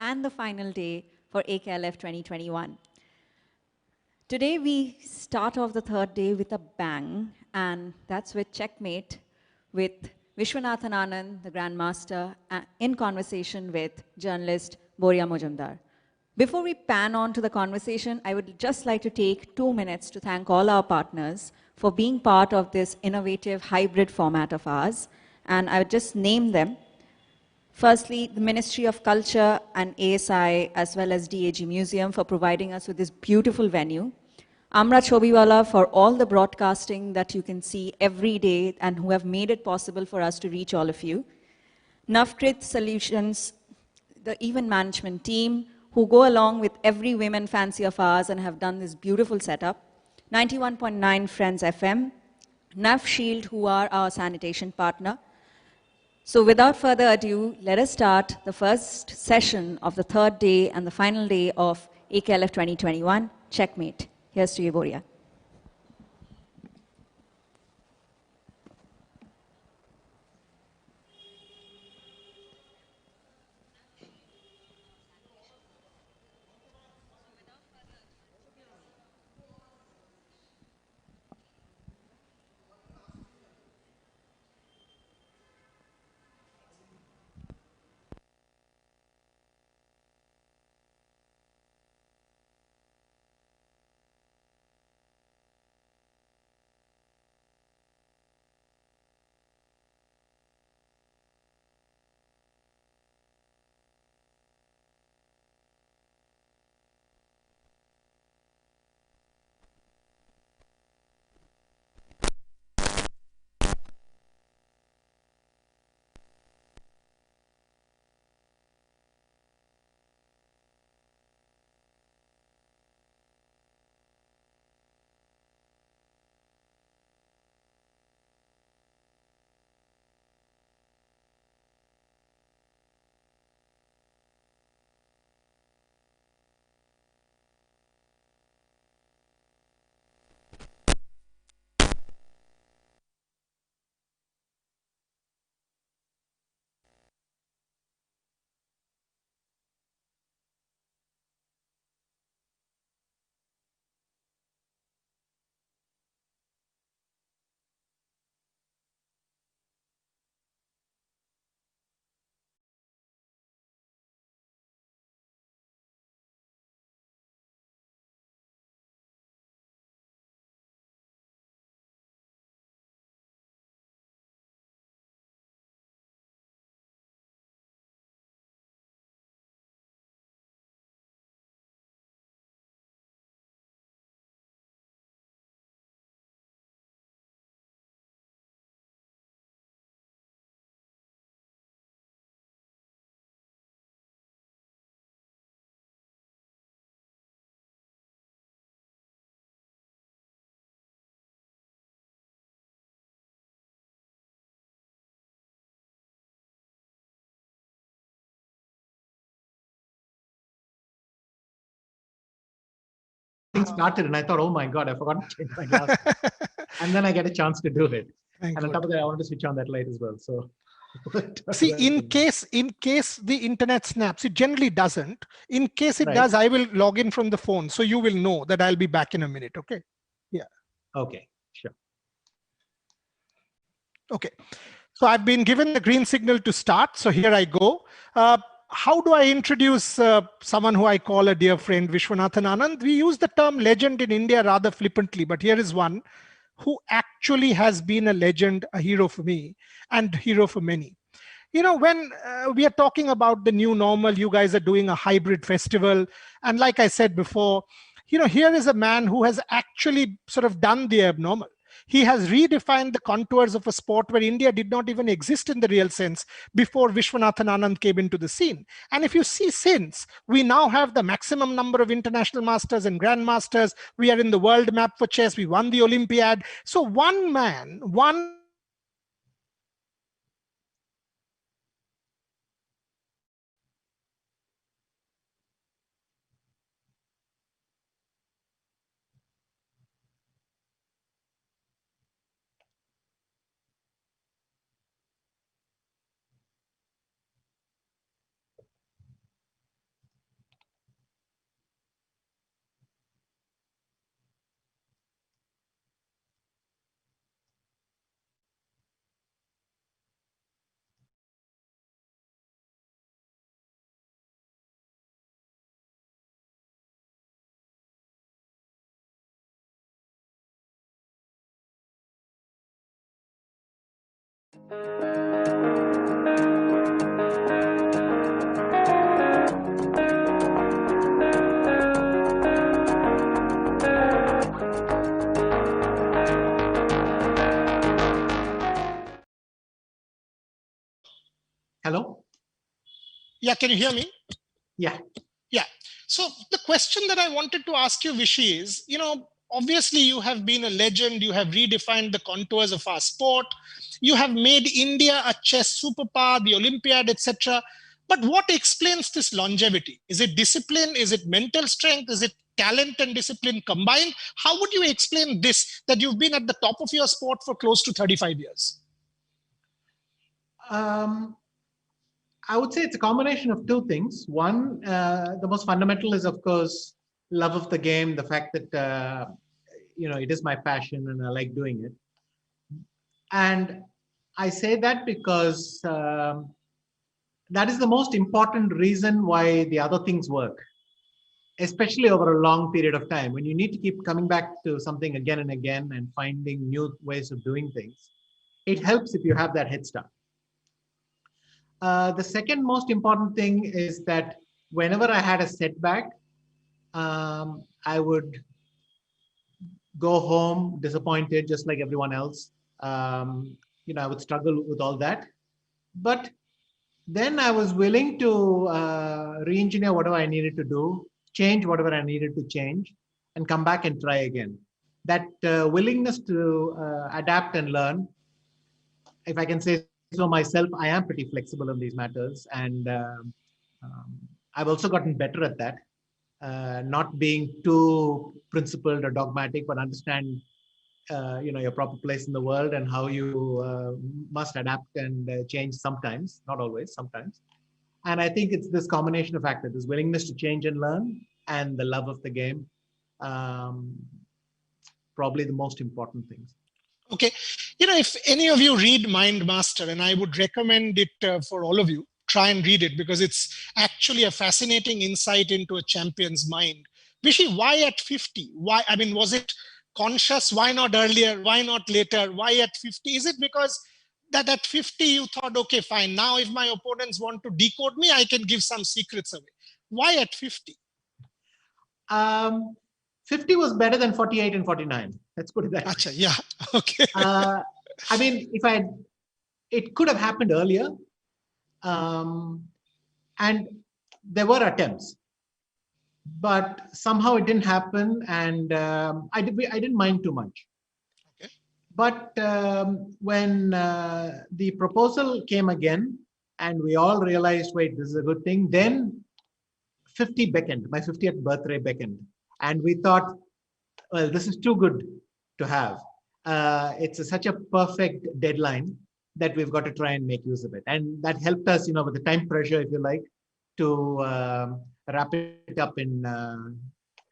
And the final day for AKLF 2021. Today we start off the third day with a bang, and that's with Checkmate with Viswanathan Anand, the Grandmaster, in conversation with journalist Boria Majumdar. Before we pan on to the conversation, I would just like to take 2 minutes to thank all our partners for being part of this innovative hybrid format of ours, and I would just name them. Firstly, the Ministry of Culture and ASI, as well as DAG Museum, for providing us with this beautiful venue. Amra Chobiwala for all the broadcasting that you can see every day and who have made it possible for us to reach all of you. Navkrit Solutions, the event management team, who go along with every women fancy of ours and have done this beautiful setup. 91.9 Friends FM. Nav Shield, who are our sanitation partner. So without further ado, let us start the first session of the third day and the final day of AKLF 2021, Checkmate. Here's to you, Boria. thing started and I thought, oh my God, I forgot to change my glasses. And then I get a chance to do it. Thank and on God. top of that, I wanted to switch on that light as well. So see, in case the internet snaps, it generally doesn't. In case it Right. does, I will log in from the phone. So you will know that I'll be back in a minute. Okay. Yeah. Okay, sure. Okay. So I've been given the green signal to start. So here I go. How do I introduce someone who I call a dear friend, Viswanathan Anand? We use the term legend in India rather flippantly, but here is one who actually has been a legend, a hero for me, and hero for many. You know, when we are talking about the new normal, you guys are doing a hybrid festival. And like I said before, you know, here is a man who has actually sort of done the abnormal. He has redefined the contours of a sport where India did not even exist in the real sense before Viswanathan Anand came into the scene. And if you see since, we now have the maximum number of international masters and grandmasters. We are in the world map for chess. We won the Olympiad. So one man, one Hello? Yeah, can you hear me? Yeah. Yeah. So the question that I wanted to ask you, Vishy, is, you know, obviously you have been a legend. You have redefined the contours of our sport. You have made India a chess superpower, the Olympiad, etc. But what explains this longevity? Is it discipline? Is it mental strength? Is it talent and discipline combined? How would you explain this, that you've been at the top of your sport for close to 35 years? I would say it's a combination of two things. One, the most fundamental is, of course, love of the game, the fact that, it is my passion and I like doing it. And I say that because that is the most important reason why the other things work, especially over a long period of time. When you need to keep coming back to something again and again and finding new ways of doing things, it helps if you have that head start. The second most important thing is that whenever I had a setback, I would go home disappointed, just like everyone else. I would struggle with all that. But then I was willing to re-engineer whatever I needed to do, change whatever I needed to change, and come back and try again. That willingness to adapt and learn, if I can say so myself, I am pretty flexible in these matters, and I've also gotten better at that. Not being too principled or dogmatic, but understand your proper place in the world and how you must adapt and change sometimes, not always, sometimes. And I think it's this combination of factors: this willingness to change and learn, and the love of the game. Probably the most important things. Okay. You know, if any of you read Mind Master, and I would recommend it for all of you, try and read it because it's actually a fascinating insight into a champion's mind. Vishy, why at 50? Why? I mean, was it conscious? Why not earlier? Why not later? Why at 50? Is it because that at 50 you thought, okay, fine, now if my opponents want to decode me, I can give some secrets away? Why at 50? 50 was better than 48 and 49. Let's put it that way. Achha, yeah. Okay. I mean, it could have happened earlier. And there were attempts, but somehow it didn't happen. And I didn't mind too much. Okay. But when the proposal came again, and we all realized, wait, this is a good thing, then 50 beckoned, my 50th birthday beckoned. And we thought, well, this is too good to have. Such a perfect deadline that we've got to try and make use of it. And that helped us, with the time pressure, if you like, to wrap it up in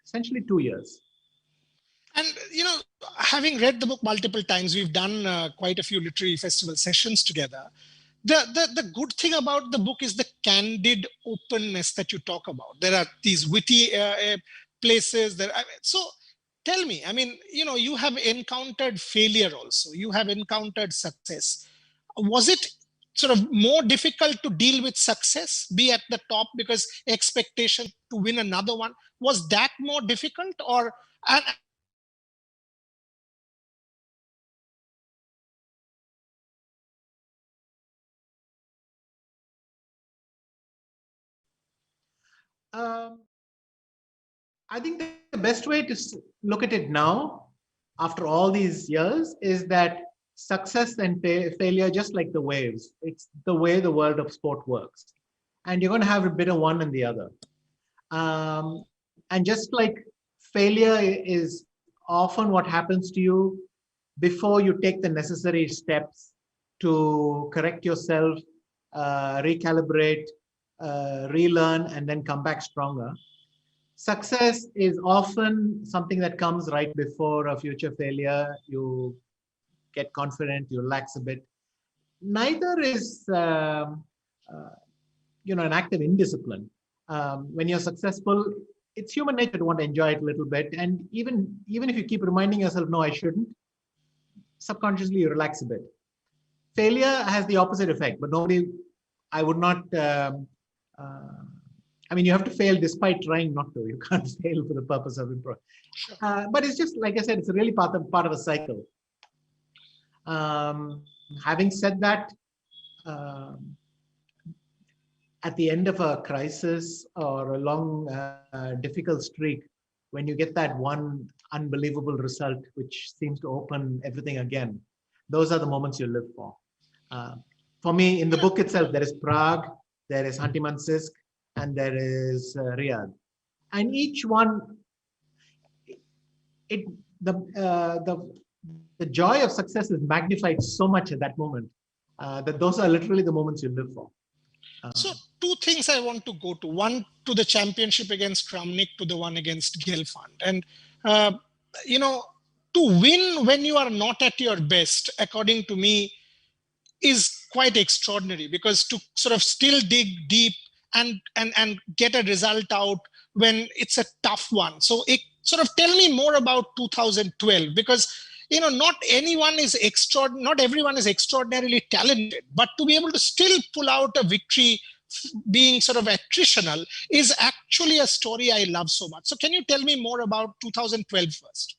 essentially 2 years. And, having read the book multiple times, we've done quite a few literary festival sessions together. The good thing about the book is the candid openness that you talk about. There are these witty places. So tell me, you have encountered failure also. You have encountered success. Was it sort of more difficult to deal with success, be at the top, because expectation to win another one? Was that more difficult? Or and Um, I think the best way to look at it now, after all these years, is that success and failure, just like the waves, it's the way the world of sport works. And you're going to have a bit of one and the other. And just like failure is often what happens to you before you take the necessary steps to correct yourself, recalibrate, relearn, and then come back stronger. Success is often something that comes right before a future failure. You get confident, you relax a bit. Neither is, an act of indiscipline. When you're successful, it's human nature to want to enjoy it a little bit. And even if you keep reminding yourself, no, I shouldn't, subconsciously you relax a bit. Failure has the opposite effect, but I would not, you have to fail despite trying not to. You can't fail for the purpose of improving. Sure. But it's just, like I said, it's really part of a cycle. Having said that, at the end of a crisis or a long, difficult streak, when you get that one unbelievable result, which seems to open everything again, those are the moments you live for. For me, in the book itself, there is Prague, there is Hanti-Mansisk, and there is Riyadh. And each one, the joy of success is magnified so much at that moment that those are literally the moments you live for. So two things I want to go to. One, to the championship against Kramnik, to the one against Gelfand. And, to win when you are not at your best, according to me, is quite extraordinary, because to sort of still dig deep and get a result out when it's a tough one. So it sort of tell me more about 2012, because not everyone is extraordinarily talented, but to be able to still pull out a victory being sort of attritional is actually a story I love so much. So can you tell me more about 2012 first?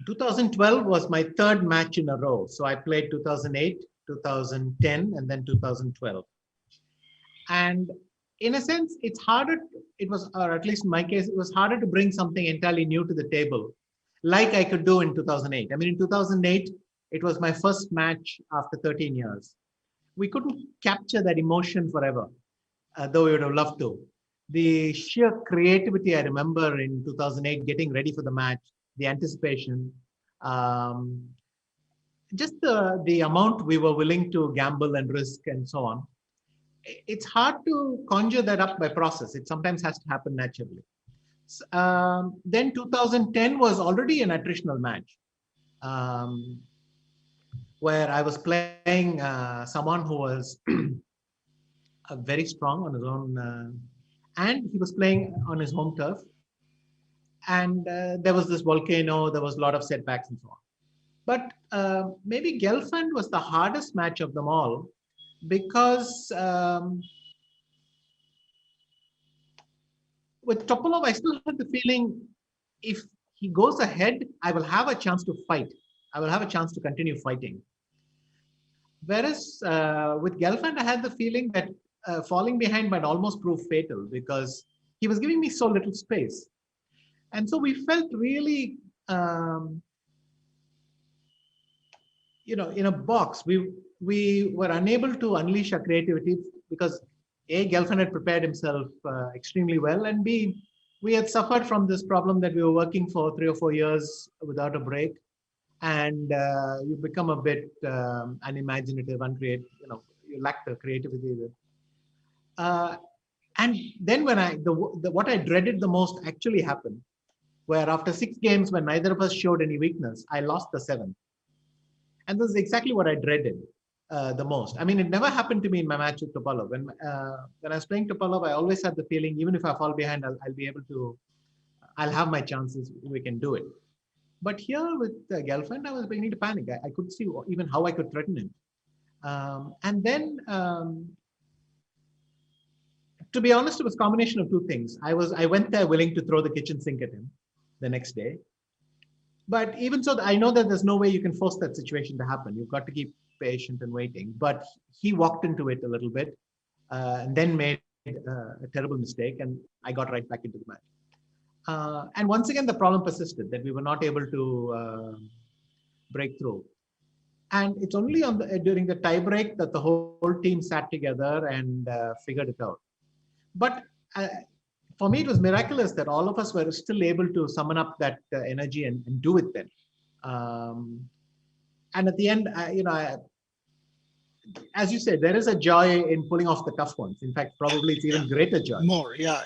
2012 was my third match in a row. So I played 2008, 2010, and then 2012. And in a sense, it's harder, or at least in my case, it was harder to bring something entirely new to the table, like I could do in 2008. In 2008, it was my first match after 13 years. We couldn't capture that emotion forever, though we would have loved to. The sheer creativity I remember in 2008, getting ready for the match, the anticipation, just the amount we were willing to gamble and risk and so on. It's hard to conjure that up by process. It sometimes has to happen naturally. Then 2010 was already an attritional match, where I was playing someone who was very strong on his own, and he was playing on his home turf. And there was this volcano, there was a lot of setbacks and so on. But maybe Gelfand was the hardest match of them all, because with Topolov, I still had the feeling if he goes ahead, I will have a chance to fight. I will have a chance to continue fighting. Whereas with Gelfand, I had the feeling that falling behind might almost prove fatal, because he was giving me so little space. And so we felt really, in a box. We were unable to unleash our creativity because A, Gelfand had prepared himself extremely well, and B, we had suffered from this problem that we were working for 3 or 4 years without a break, and you become a bit unimaginative, uncreative. You lack the creativity. Uh, and then when what I dreaded the most actually happened, where after 6 games, when neither of us showed any weakness, I lost the seventh. And this is exactly what I dreaded the most. I mean, it never happened to me in my match with Topalov. When I was playing Topalov, I always had the feeling, even if I fall behind, I'll be able to, I'll have my chances, we can do it. But here with Gelfand, I was beginning to panic. I could see even how I could threaten him. And then, to be honest, it was a combination of two things. I went there willing to throw the kitchen sink at him the next day. But even so, I know that there's no way you can force that situation to happen. You've got to keep patient and waiting. But he walked into it a little bit and then made a terrible mistake, and I got right back into the match. And once again, the problem persisted that we were not able to break through. And it's only during the tie break that the whole team sat together and figured it out. But for me, it was miraculous that all of us were still able to summon up that energy and do it then. And at the end, as you said, there is a joy in pulling off the tough ones. In fact, probably it's even greater joy. More, yeah.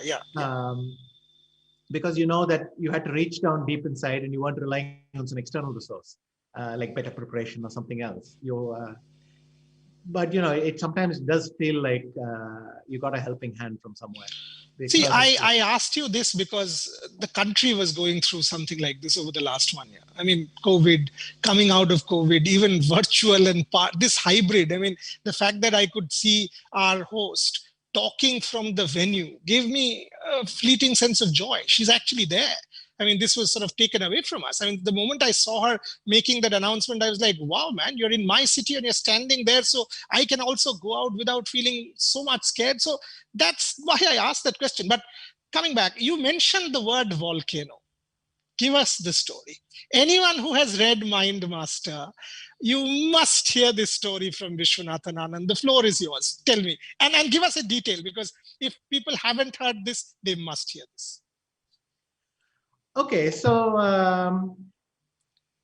Because you know that you had to reach down deep inside and you weren't relying on some external resource, like better preparation or something else. But it sometimes does feel like you got a helping hand from somewhere. See, I asked you this because the country was going through something like this over the last 1 year. I mean, COVID, coming out of COVID, even virtual and this hybrid. I mean, the fact that I could see our host talking from the venue gave me a fleeting sense of joy. She's actually there. I mean, this was sort of taken away from us. I mean, the moment I saw her making that announcement, I was like, wow, man, you're in my city and you're standing there. So I can also go out without feeling so much scared. So that's why I asked that question. But coming back, you mentioned the word volcano. Give us the story. Anyone who has read Mind Master, you must hear this story from Viswanathan Anand. The floor is yours. Tell me. And give us a detail, because if people haven't heard this, they must hear this. Okay, so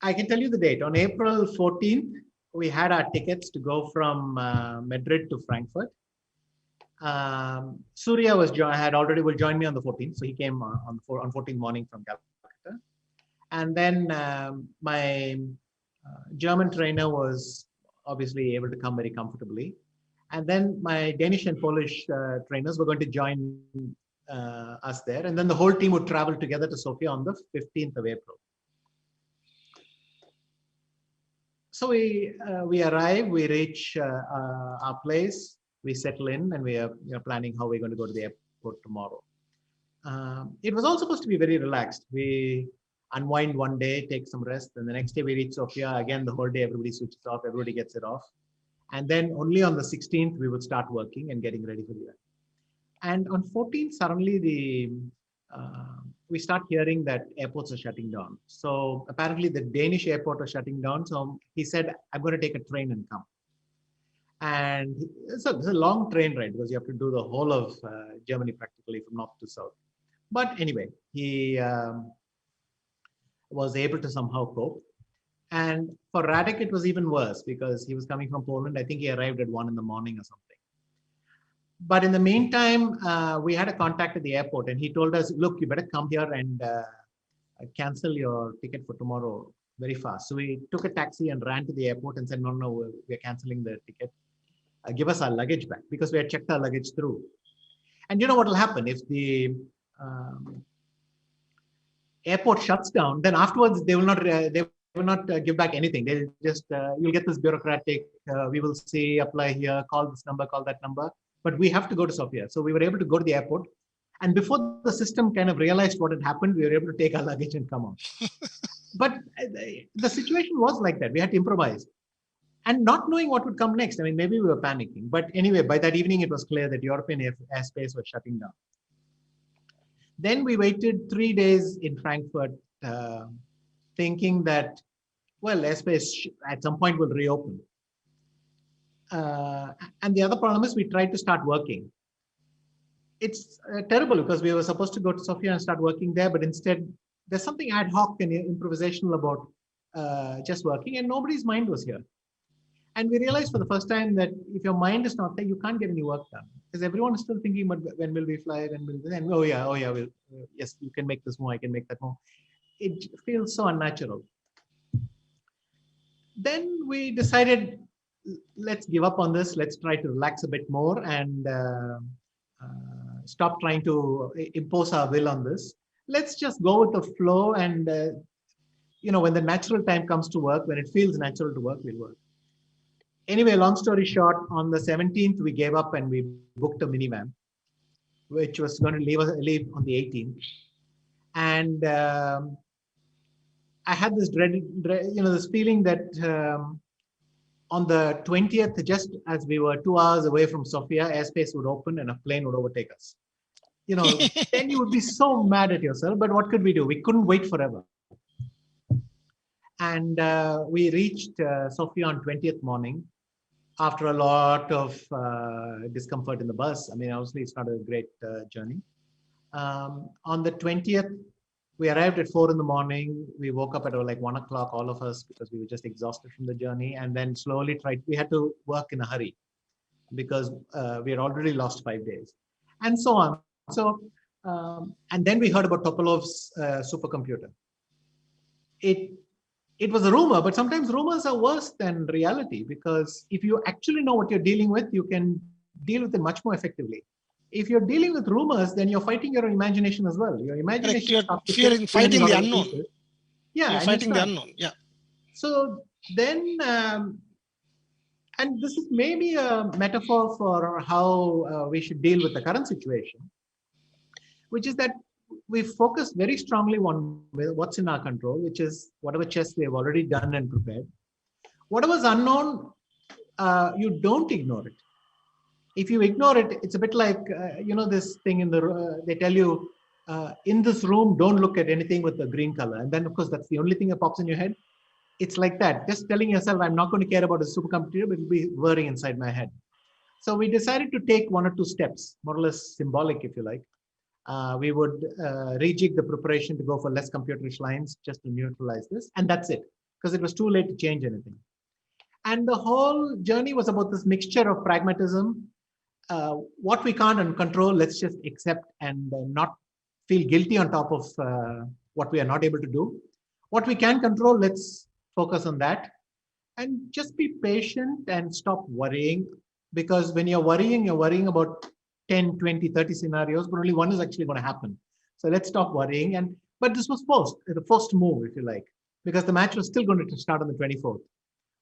I can tell you the date. On April 14th, we had our tickets to go from Madrid to Frankfurt. Surya will join me on the 14th, so he came on 14th morning from Calcutta. And then my German trainer was obviously able to come very comfortably. And then my Danish and Polish trainers were going to join us there, and then the whole team would travel together to Sofia on the 15th of April. So we arrive, we reach our place, we settle in, and we are planning how we're going to go to the airport tomorrow. It was all supposed to be very relaxed. We unwind one day, take some rest, and the next day we reach Sofia. Again, the whole day everybody switches off, everybody gets it off. And then only on the 16th we would start working and getting ready for the event. And on 14th, suddenly we start hearing that airports are shutting down. So apparently the Danish airport was shutting down. So he said, I'm going to take a train and come. And it's a long train ride because you have to do the whole of Germany practically from north to south. But anyway, he was able to somehow cope. And for Radek, it was even worse because he was coming from Poland. I think he arrived at 1 in the morning or something. But in the meantime, we had a contact at the airport, and he told us, look, you better come here and cancel your ticket for tomorrow very fast. So we took a taxi and ran to the airport and said, no, we're canceling the ticket. Give us our luggage back, because we had checked our luggage through. And you know what will happen if the airport shuts down? Then afterwards, they will not give back anything. They'll just, you'll get this bureaucratic, we will see, apply here, call this number, call that number. But we have to go to Sofia. So we were able to go to the airport. And before the system kind of realized what had happened, we were able to take our luggage and come on. But the situation was like that. We had to improvise. And not knowing what would come next. I mean, maybe we were panicking. But anyway, by that evening, it was clear that European airspace was shutting down. Then we waited 3 days in Frankfurt, thinking that, well, airspace at some point will reopen. And the other problem is we tried to start working. it's terrible because we were supposed to go to Sofia and start working there, but instead there's something ad hoc and improvisational about just working, and nobody's mind was here. And we realized for the first time that if your mind is not there, you can't get any work done because everyone is still thinking, but when will we fly? When will we? And oh yeah, we'll, yes, you can make this move, I can make that move. It feels so unnatural. Then we decided, let's give up on this. Let's try to relax a bit more and stop trying to impose our will on this. Let's just go with the flow, and when the natural time comes to work, when it feels natural to work, we'll work. Anyway, long story short, on the 17th, we gave up and we booked a minivan, which was going to leave on the 18th. And I had this this feeling that on the 20th, just as we were 2 hours away from Sofia, airspace would open and a plane would overtake us. Then you would be so mad at yourself, but what could we do? We couldn't wait forever. And we reached Sofia on 20th morning after a lot of discomfort in the bus. I mean, obviously, it's not a great journey. On the 20th, we arrived at 4 in the morning. We woke up at like 1 o'clock, all of us, because we were just exhausted from the journey. And then slowly we had to work in a hurry because we had already lost 5 days and so on. So, and then we heard about Topolov's supercomputer. It was a rumor, but sometimes rumors are worse than reality because if you actually know what you're dealing with, you can deal with it much more effectively. If you're dealing with rumors, then you're fighting your imagination as well. Your imagination you're fighting the unknown. Yeah, you're fighting the unknown. Yeah. So then, and this is maybe a metaphor for how we should deal with the current situation, which is that we focus very strongly on what's in our control, which is whatever chess we have already done and prepared. Whatever's unknown, you don't ignore it. If you ignore it, it's a bit like, this thing they tell you, in this room, don't look at anything with the green color. And then, of course, that's the only thing that pops in your head. It's like that. Just telling yourself, I'm not going to care about a supercomputer, but it'll be whirring inside my head. So we decided to take 1 or 2 steps, more or less symbolic, if you like. We would rejig the preparation to go for less computerish lines just to neutralize this. And that's it, because it was too late to change anything. And the whole journey was about this mixture of pragmatism. What we can't control, let's just accept and not feel guilty on top of what we are not able to do. What we can control, let's focus on that. And just be patient and stop worrying. Because when you're worrying about 10, 20, 30 scenarios, but only one is actually going to happen. So let's stop worrying. But this was the first move, if you like, because the match was still going to start on the 24th.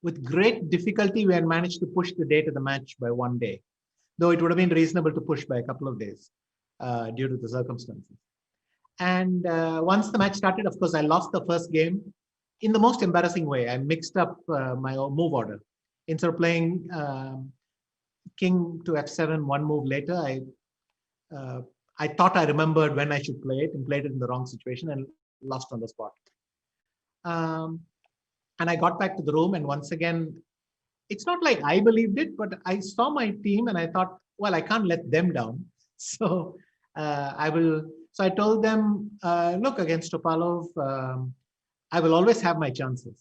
With great difficulty, we had managed to push the date of the match by 1 day, though it would have been reasonable to push by a couple of days due to the circumstances. And once the match started, of course, I lost the first game in the most embarrassing way. I mixed up my move order. Instead of playing king to f7 one move later, I thought I remembered when I should play it and played it in the wrong situation and lost on the spot. And I got back to the room, and once again, it's not like I believed it, but I saw my team and I thought, well, I can't let them down. So So I told them, look, against Topalov, I will always have my chances.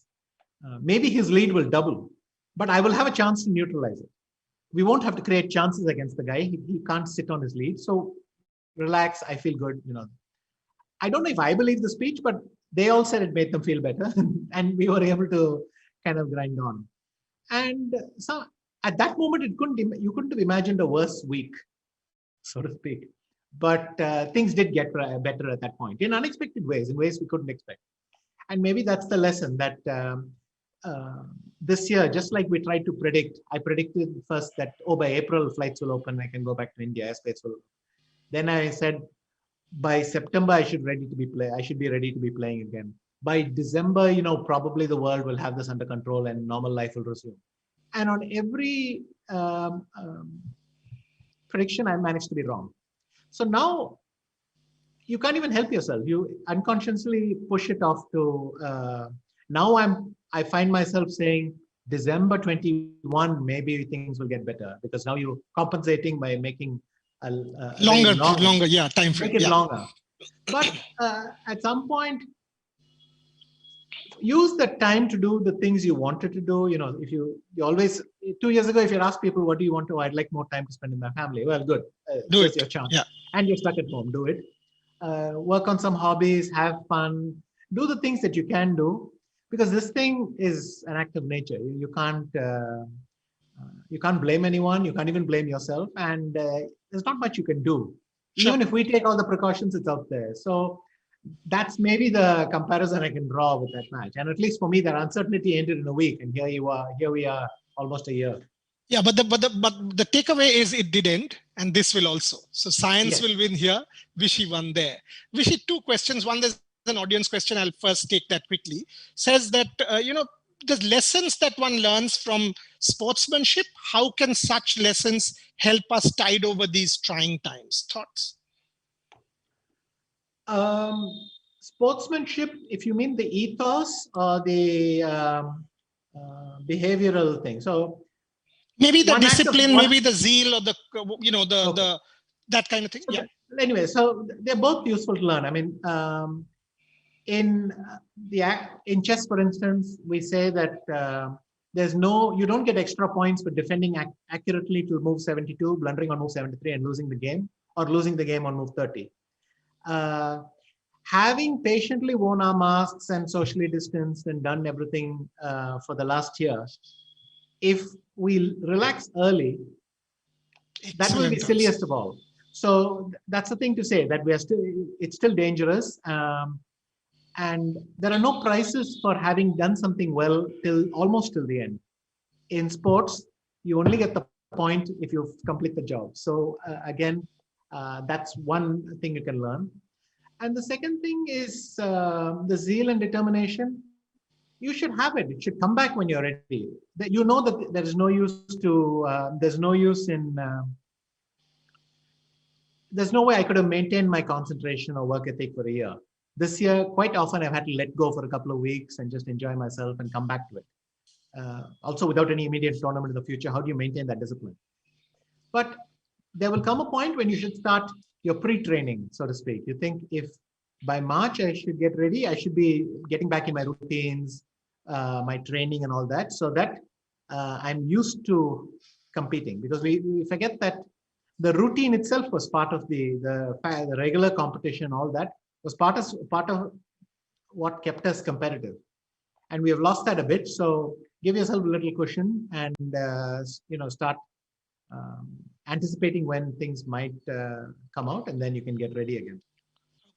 Maybe his lead will double, but I will have a chance to neutralize it. We won't have to create chances against the guy. He can't sit on his lead. So relax, I feel good. I don't know if I believe the speech, but they all said it made them feel better. And we were able to kind of grind on. And so at that moment, you couldn't have imagined a worse week, so to speak. But things did get better at that point in unexpected ways, in ways we couldn't expect. And maybe that's the lesson that this year, just like we tried to predict, I predicted first that, by April, flights will open, I can go back to India, airspace will. Then I said, by September, I should be ready to be playing again. By December, probably the world will have this under control and normal life will resume. And on every prediction, I managed to be wrong. So now you can't even help yourself. You unconsciously push it off to, now I find myself saying December 21, maybe things will get better, because now you're compensating by making Longer, very long, longer, yeah, time frame. make it Yeah. longer. But at some point, use the time to do the things you wanted to do. You know, if you always 2 years ago, if you ask people, what do you want to? I'd like more time to spend with my family. Well, good. Do Here's it. your chance. Yeah. And you're stuck at home. Do it. Work on some hobbies. Have fun. Do the things that you can do, because this thing is an act of nature. You can't blame anyone. You can't even blame yourself. And there's not much you can do. Sure. Even if we take all the precautions, it's out there. So that's maybe the comparison I can draw with that match. And at least for me, that uncertainty ended in a week, and here we are, almost a year. Yeah, but the takeaway is it did end, and this will also. So science will win here. Vishy won there. Vishy, two questions. One, there's an audience question. I'll first take that quickly. Says that the lessons that one learns from sportsmanship. How can such lessons help us tide over these trying times? Thoughts? Sportsmanship, if you mean the ethos or the behavioral thing. So maybe the discipline, maybe the zeal, or the that kind of thing. Okay. Yeah. Anyway, so they're both useful to learn. I mean, in chess, for instance, we say that you don't get extra points for defending accurately to move 72, blundering on move 73, and losing the game, or losing the game on move 30. Having patiently worn our masks and socially distanced and done everything for the last year, if we relax early, that will be silliest of all. So that's the thing to say, that it's still dangerous. And there are no prizes for having done something well almost till the end. In sports, you only get the point if you complete the job. So again, that's one thing you can learn. And the second thing is the zeal and determination. You should have it. It should come back when you're ready. You know that there's no way I could have maintained my concentration or work ethic for a year. This year, quite often I've had to let go for a couple of weeks and just enjoy myself and come back to it. Also, without any immediate tournament in the future, how do you maintain that discipline? But there will come a point when you should start your pre-training, so to speak. You think if by March I should get ready, I should be getting back in my routines, my training and all that, so that I'm used to competing. Because we forget that the routine itself was part of the regular competition, all that was part of what kept us competitive. And we have lost that a bit. So give yourself a little cushion and start anticipating when things might come out, and then you can get ready again.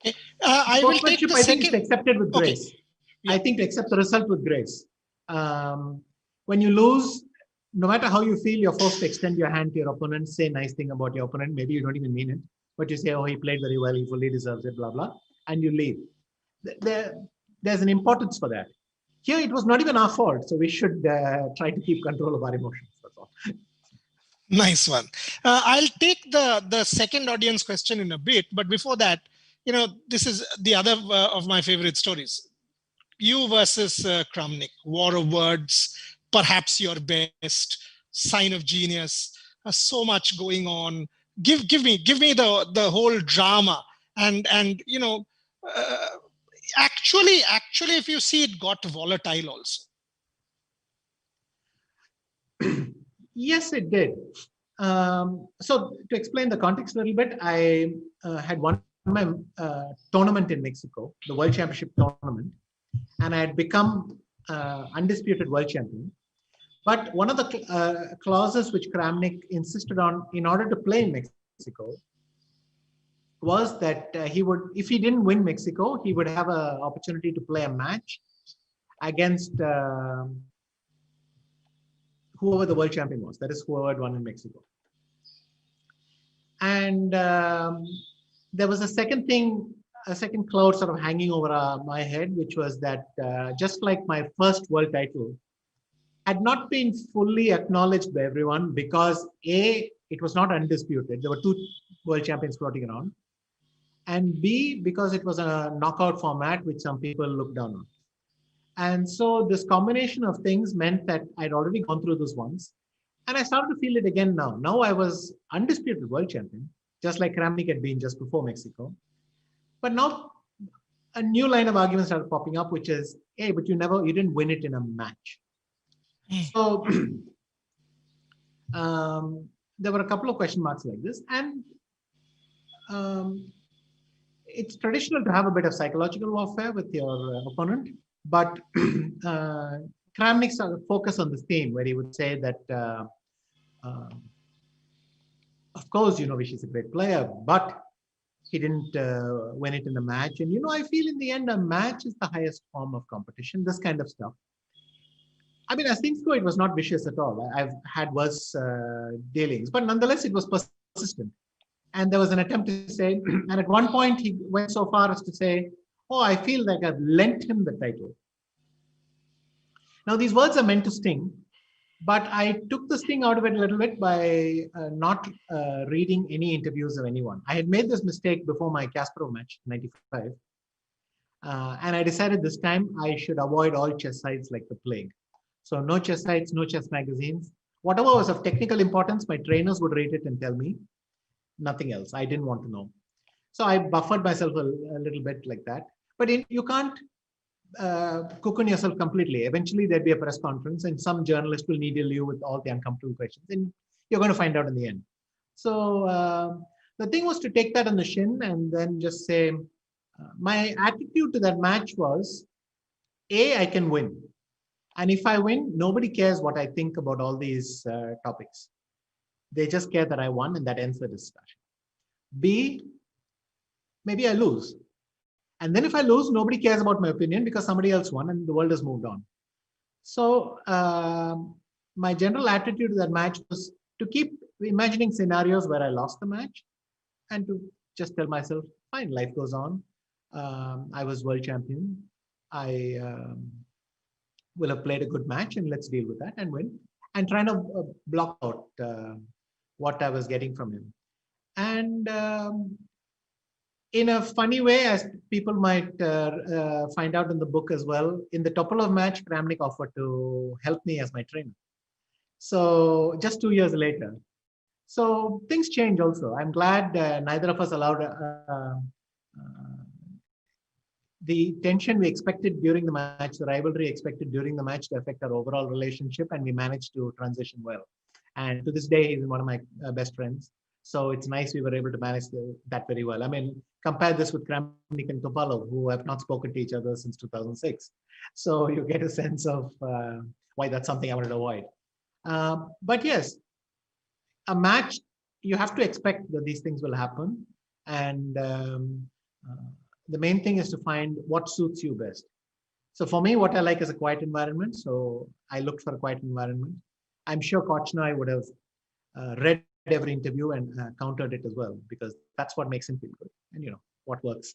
Okay. I will take the second. I think it's accepted with grace. Okay. Yeah. I think to accept the result with grace. When you lose, no matter how you feel, you're forced to extend your hand to your opponent, say nice thing about your opponent. Maybe you don't even mean it, but you say, oh, he played very well, he fully deserves it, blah, blah, and you leave. There's an importance for that. Here, it was not even our fault, so we should try to keep control of our emotions. That's all. Nice one. I'll take the second audience question in a bit, but before that, this is the other of my favorite stories. You versus Kramnik, war of words, perhaps your best, sign of genius, so much going on. Give me the whole drama, and actually, if you see, it got volatile also. Yes, it did. So to explain the context a little bit, I had won my tournament in Mexico, the World Championship tournament, and I had become undisputed world champion. But one of the clauses which Kramnik insisted on in order to play in Mexico was that he would, if he didn't win Mexico, he would have an opportunity to play a match against whoever the world champion was, that is whoever had won in Mexico. And there was a second cloud sort of hanging over my head, which was that just like my first world title had not been fully acknowledged by everyone because A, it was not undisputed. There were two world champions floating around. And B, because it was a knockout format, which some people looked down on. And so this combination of things meant that I'd already gone through this once. And I started to feel it again now. Now I was undisputed world champion. just like Kramnik had been just before Mexico. But now a new line of arguments started popping up, which is, hey, but you didn't win it in a match. So there were a couple of question marks like this. And it's traditional to have a bit of psychological warfare with your opponent, but Kramnik focused on this theme where he would say that, of course, Vish is a great player, but he didn't win it in a match. And, I feel in the end, a match is the highest form of competition, this kind of stuff. I mean, as things go, it was not vicious at all. I've had worse dealings, but nonetheless, it was persistent. And there was an attempt to say, and at one point he went so far as to say, oh, I feel like I've lent him the title. Now, these words are meant to sting, but I took the sting out of it a little bit by not reading any interviews of anyone. I had made this mistake before my Kasparov match, 95. And I decided this time I should avoid all chess sites like the plague. So no chess sites, no chess magazines. Whatever was of technical importance, my trainers would rate it and tell me. Nothing else. I didn't want to know. So I buffered myself a little bit like that. But you can't cocoon yourself completely. Eventually, there'd be a press conference and some journalist will needle you with all the uncomfortable questions. And you're going to find out in the end. So the thing was to take that on the shin and then just say, my attitude to that match was, A, I can win. And if I win, nobody cares what I think about all these topics. They just care that I won, and that ends the discussion. B, maybe I lose. And then if I lose, nobody cares about my opinion because somebody else won and the world has moved on. So my general attitude to that match was to keep imagining scenarios where I lost the match and to just tell myself, fine, life goes on. I was world champion. I will have played a good match and let's deal with that and win. And trying to block out what I was getting from him. And in a funny way, as people might find out in the book as well, in the Topolov match, Kramnik offered to help me as my trainer. So just 2 years later. So things change also. I'm glad neither of us allowed the tension we expected during the match, the rivalry expected during the match to affect our overall relationship, and we managed to transition well. And to this day, he's one of my best friends. So it's nice we were able to manage that very well. I mean, compare this with Kramnik and Topalov, who have not spoken to each other since 2006. So you get a sense of why that's something I wanted to avoid. But yes, a match, you have to expect that these things will happen. And the main thing is to find what suits you best. So for me, what I like is a quiet environment. So I looked for a quiet environment. I'm sure Kochnoi would have read every interview and countered it as well, because that's what makes him feel good and what works.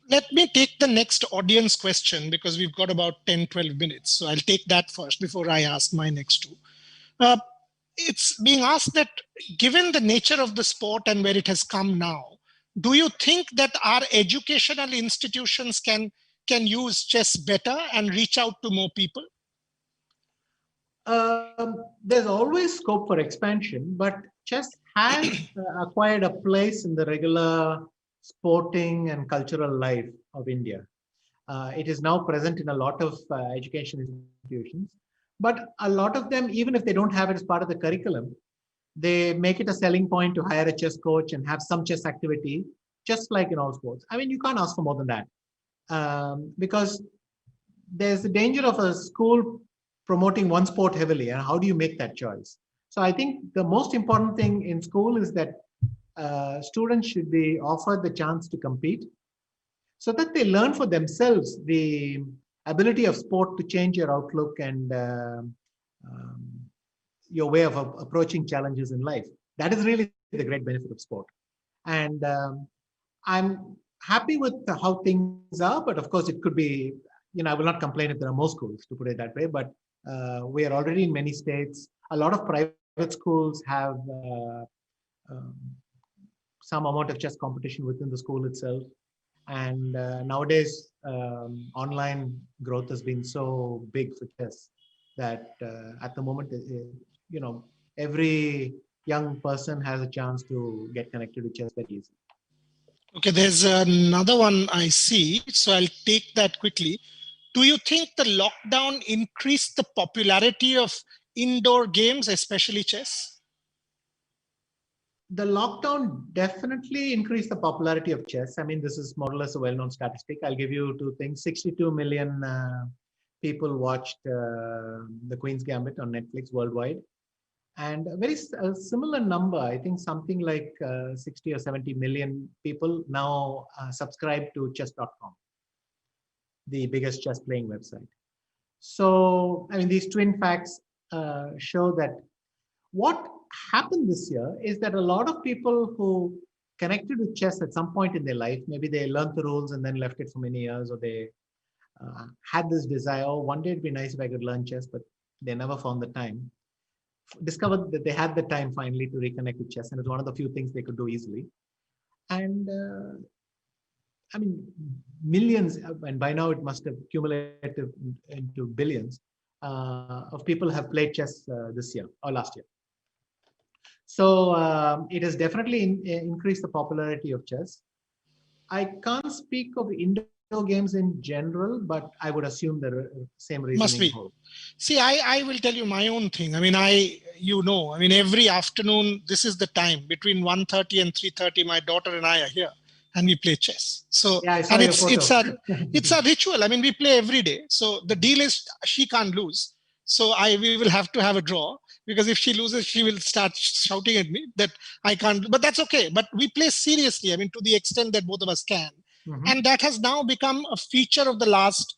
Let me take the next audience question because we've got about 10, 12 minutes. So I'll take that first before I ask my next two. It's being asked that given the nature of the sport and where it has come now, do you think that our educational institutions can use chess better and reach out to more people? There's always scope for expansion, but chess has acquired a place in the regular sporting and cultural life of India. It is now present in a lot of education institutions, but a lot of them, even if they don't have it as part of the curriculum, they make it a selling point to hire a chess coach and have some chess activity, just like in all sports. I mean, you can't ask for more than that, because there's the danger of a school promoting one sport heavily, and how do you make that choice? So I think the most important thing in school is that students should be offered the chance to compete so that they learn for themselves the ability of sport to change your outlook and your way of approaching challenges in life. That is really the great benefit of sport. And I'm happy with how things are, but of course it could be, I will not complain if there are more schools, to put it that way, but we are already in many states. A lot of private schools have some amount of chess competition within the school itself. And nowadays, online growth has been so big for chess that at the moment, every young person has a chance to get connected to chess very easily. Okay, there's another one I see, so I'll take that quickly. Do you think the lockdown increased the popularity of indoor games, especially chess? The lockdown definitely increased the popularity of chess. I mean, this is more or less a well-known statistic. I'll give you two things. 62 million people watched The Queen's Gambit on Netflix worldwide. And a similar number, I think something like 60 or 70 million people now subscribe to chess.com, the biggest chess playing website. So, I mean, these twin facts show that what happened this year is that a lot of people who connected with chess at some point in their life, maybe they learned the rules and then left it for many years, or they had this desire, oh, one day it'd be nice if I could learn chess, but they never found the time, discovered that they had the time finally to reconnect with chess, and it's one of the few things they could do easily. And I mean, millions, and by now it must have accumulated into billions of people have played chess this year or last year. So it has definitely increased the popularity of chess. I can't speak of indoor games in general, but I would assume the same reasoning Must be. holds. See, I will tell you my own thing. I mean, every afternoon, this is the time between 1:30 and 3:30, my daughter and I are here and we play chess. So, yeah, I saw and your it's a ritual. I mean, we play every day. So the deal is she can't lose. So we will have to have a draw, because if she loses, she will start shouting at me that I can't, but that's okay. But we play seriously. I mean, to the extent that both of us can. Mm-hmm. And that has now become a feature of the last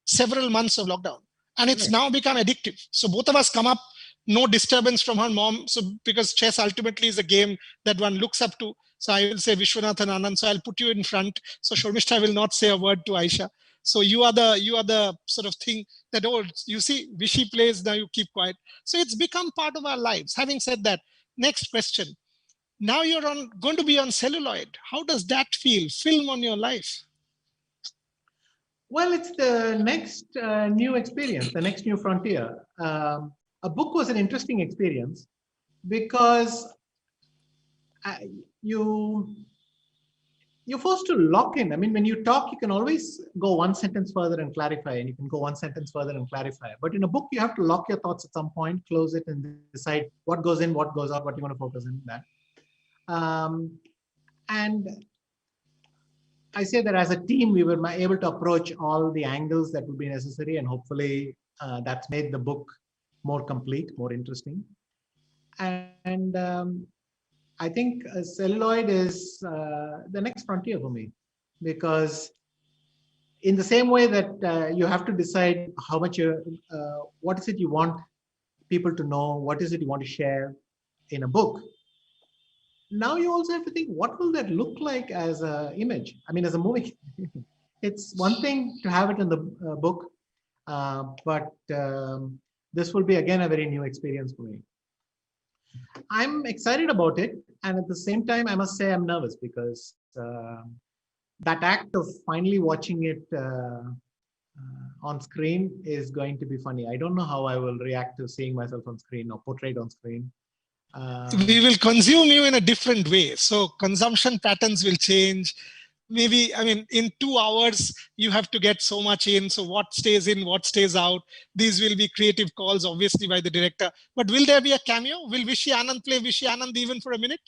several months of lockdown. And it's now become addictive. So both of us come up, no disturbance from her mom. So because chess ultimately is a game that one looks up to. So I will say Viswanathan Anand. So I'll put you in front. So Shormishta will not say a word to Aisha. So you are the sort of thing that, oh, you see, Vishy plays, now you keep quiet. So it's become part of our lives. Having said that, next question. Now you're going to be on celluloid. How does that feel? Film on your life. Well, it's the next new experience, the next new frontier. A book was an interesting experience because you're forced to lock in. I mean, when you talk, you can always go one sentence further and clarify, and you can go one sentence further and clarify. But in a book, you have to lock your thoughts at some point, close it, and decide what goes in, what goes out, what you want to focus in that. And I say that as a team, we were able to approach all the angles that would be necessary, and hopefully that's made the book more complete, more interesting. And I think celluloid is the next frontier for me, because in the same way that you have to decide how much what is it you want people to know, what is it you want to share in a book. Now you also have to think, what will that look like as an image? I mean, as a movie. It's one thing to have it in the book, but this will be, again, a very new experience for me. I'm excited about it. And at the same time, I must say I'm nervous, because that act of finally watching it on screen is going to be funny. I don't know how I will react to seeing myself on screen or portrayed on screen. We will consume you in a different way. So consumption patterns will change. Maybe, I mean, in 2 hours, you have to get so much in. So what stays in, what stays out? These will be creative calls, obviously, by the director. But will there be a cameo? Will Vishy Anand play Vishy Anand even for a minute?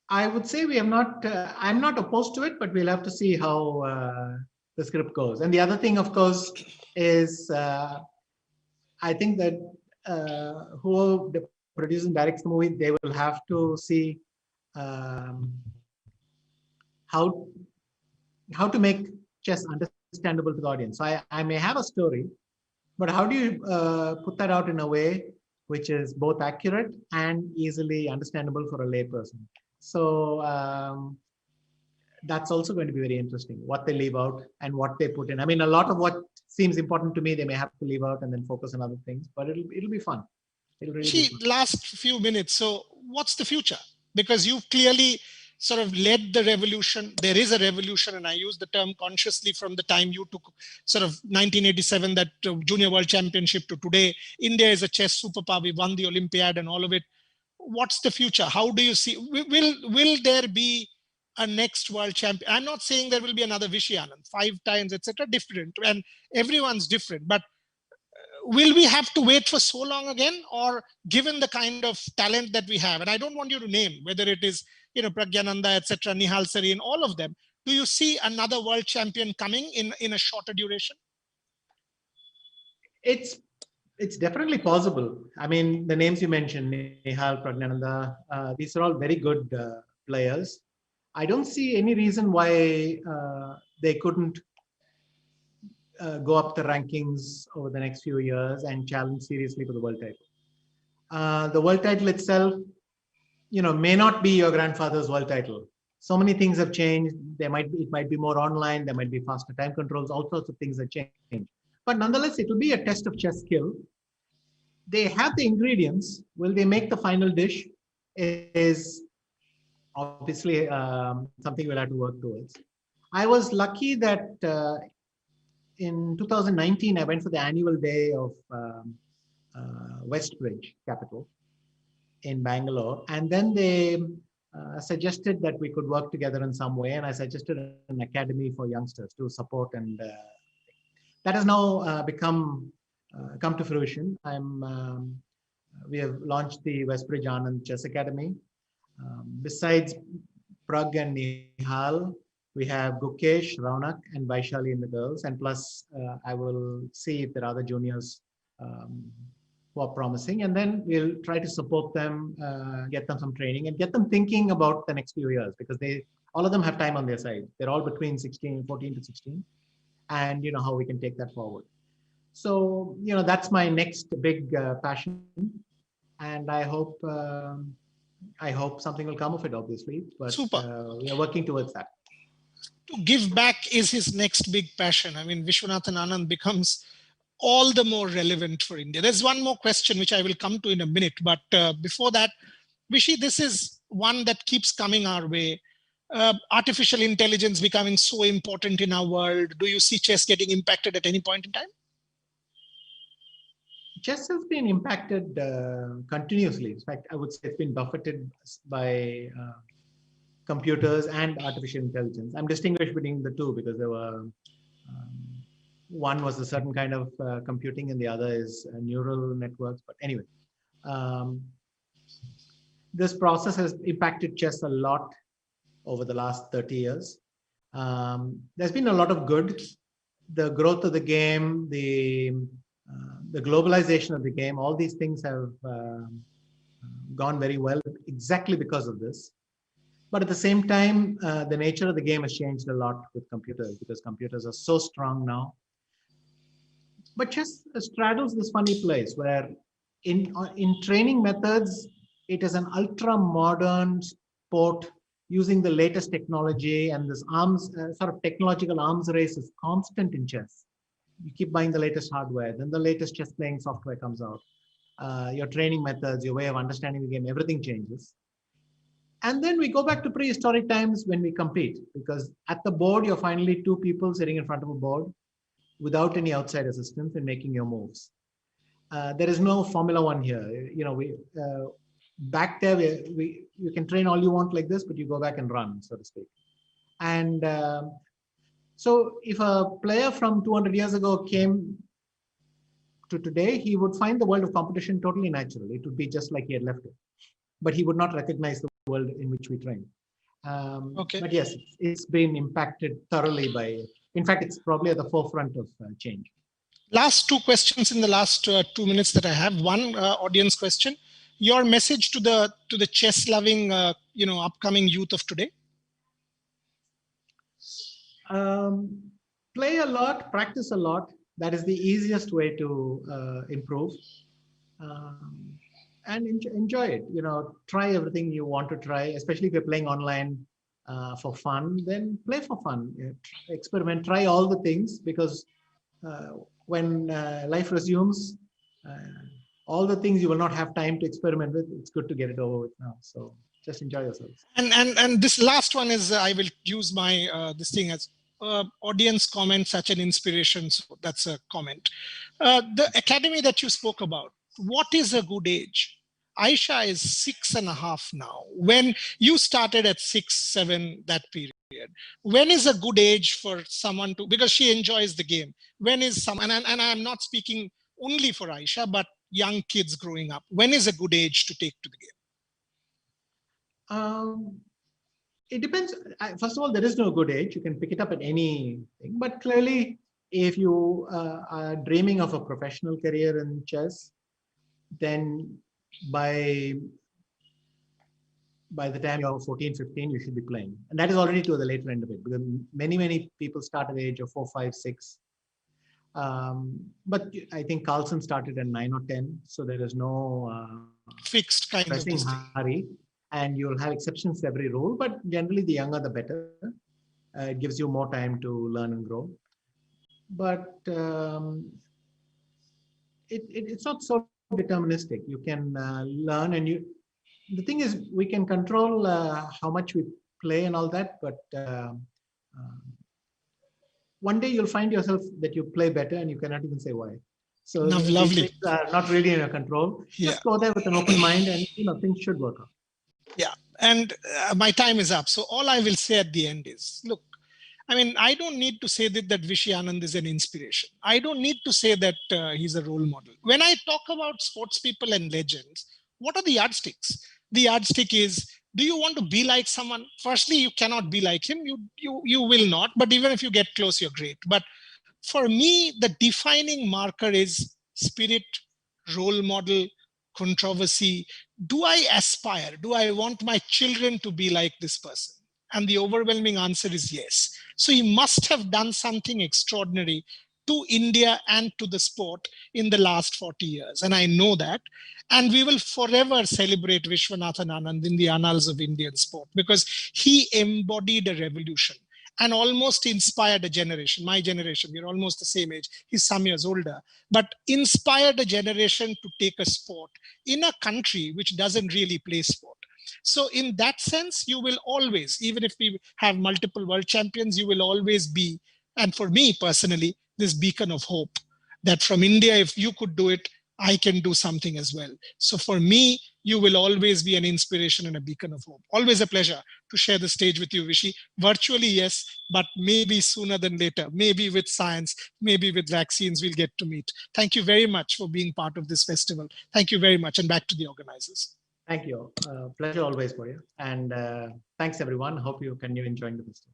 I would say we have not, I'm not opposed to it, but we'll have to see how the script goes. And the other thing, of course, is I think that who produces and directs the movie, they will have to see how to make chess understandable to the audience. So I may have a story, but how do you put that out in a way which is both accurate and easily understandable for a layperson? So that's also going to be very interesting, what they leave out and what they put in. I mean, a lot of what seems important to me, they may have to leave out and then focus on other things, but it'll be fun. It'll really be fun. Last few minutes. So what's the future? Because you've clearly sort of led the revolution. There is a revolution, and I use the term consciously from the time you took sort of 1987, that Junior World Championship, to today. India is a chess superpower. We won the Olympiad and all of it. what's the future? How do you see, will there be a next world champion? I'm not saying there will be another Vishy Anand, 5 times, etc. Different, and everyone's different, but will we have to wait for so long again? Or given the kind of talent that we have, and I don't want you to name whether it is, Pragyananda, etc., Nihal Sareen, all of them, do you see another world champion coming in a shorter duration? It's definitely possible. I mean, the names you mentioned, Nihal, Pragnananda, these are all very good players. I don't see any reason why they couldn't go up the rankings over the next few years and challenge seriously for the world title. The world title itself, may not be your grandfather's world title. So many things have changed. It might be more online. There might be faster time controls. All sorts of things have changed. But nonetheless, it will be a test of chess skill. They have the ingredients. Will they make the final dish? Is obviously something we'll have to work towards. I was lucky that in 2019, I went for the annual day of Westbridge Capital in Bangalore. And then they suggested that we could work together in some way. And I suggested an academy for youngsters to support. And that has now come to fruition. We have launched the Westbridge Anand Chess Academy. Besides Prag and Nihal, we have Gukesh, Raunak, and Vaishali in the girls. And plus, I will see if there are other juniors who are promising. And then we'll try to support them, get them some training, and get them thinking about the next few years, because all of them have time on their side. They're all between 14 to 16. And how we can take that forward. So, that's my next big passion. And I hope something will come of it, obviously. But we are working towards that. To give back is his next big passion. I mean, Viswanathan Anand becomes all the more relevant for India. There's one more question, which I will come to in a minute. But before that, Vishy, this is one that keeps coming our way. Artificial intelligence becoming so important in our world. Do you see chess getting impacted at any point in time? Chess has been impacted continuously. In fact, I would say it's been buffeted by computers and artificial intelligence. I'm distinguished between the two because there were one was a certain kind of computing and the other is neural networks. But anyway, this process has impacted chess a lot over the last 30 years. There's been a lot of good. The growth of the game, the globalization of the game, all these things have gone very well exactly because of this. But at the same time, the nature of the game has changed a lot with computers because computers are so strong now. But chess straddles this funny place where in training methods, it is an ultra modern sport using the latest technology, and this sort of technological arms race is constant in chess. You keep buying the latest hardware, then the latest chess playing software comes out. Your training methods, your way of understanding the game, everything changes. And then we go back to prehistoric times when we compete, because at the board, you're finally two people sitting in front of a board without any outside assistance and making your moves. There is no Formula One here. Back there, you can train all you want like this, but you go back and run, so to speak. And so if a player from 200 years ago came to today, he would find the world of competition totally natural. It would be just like he had left it. But he would not recognize the world in which we train. Okay. But yes, it's been impacted thoroughly by, in fact, it's probably at the forefront of change. Last two questions in the last 2 minutes that I have. One audience question. Your message to the chess-loving, upcoming youth of today? Play a lot, practice a lot. That is the easiest way to improve. And enjoy it. Try everything you want to try, especially if you're playing online for fun, then play for fun. Experiment, try all the things, because when life resumes, all the things you will not have time to experiment with, it's good to get it over with now. So just enjoy yourselves. And this last one is, I will use my this thing as audience comment, such an inspiration. So that's a comment. The academy that you spoke about, what is a good age? Aisha is 6.5 now. When you started at 6, 7, that period, when is a good age for someone to, because she enjoys the game, when is and I'm not speaking only for Aisha, but young kids growing up, when is a good age to take to the game? It depends. First of all, there is no good age. You can pick it up at anything. But clearly, if you are dreaming of a professional career in chess, then by the time you're 14, 15, you should be playing. And that is already to the later end of it, because many people start at the age of 4, 5, 6. But I think Carlsen started at 9 or 10, so there is no fixed kind of pressing hurry. And you'll have exceptions to every rule, but generally the younger the better. It gives you more time to learn and grow. But it's not so deterministic. You can learn, and the thing is, we can control how much we play and all that, but one day you'll find yourself that you play better and you cannot even say why. So lovely. Things are not really in your control. Yeah. Just go there with an open mind, and things should work out. Yeah, and my time is up. So all I will say at the end is, look, I mean, I don't need to say that Vishy Anand is an inspiration. I don't need to say that he's a role model. When I talk about sports people and legends, what are the yardsticks? The yardstick is, do you want to be like someone? Firstly, you cannot be like him. You will not. But even if you get close, you're great. But for me, the defining marker is spirit, role model, controversy. Do I aspire? Do I want my children to be like this person? And the overwhelming answer is yes. So he must have done something extraordinary to India and to the sport in the last 40 years. And I know that. And we will forever celebrate Viswanathan Anand in the annals of Indian sport, because he embodied a revolution and almost inspired a generation. My generation, we're almost the same age. He's some years older, but inspired a generation to take a sport in a country which doesn't really play sport. So in that sense, you will always, even if we have multiple world champions, you will always be, and for me personally, this beacon of hope that from India, if you could do it, I can do something as well. So for me, you will always be an inspiration and a beacon of hope. Always a pleasure to share the stage with you, Vishy. Virtually, yes, but maybe sooner than later. Maybe with science, maybe with vaccines, we'll get to meet. Thank you very much for being part of this festival. Thank you very much. And back to the organizers. Thank you. Pleasure always for you. And thanks, everyone. Hope you continue enjoying the festival.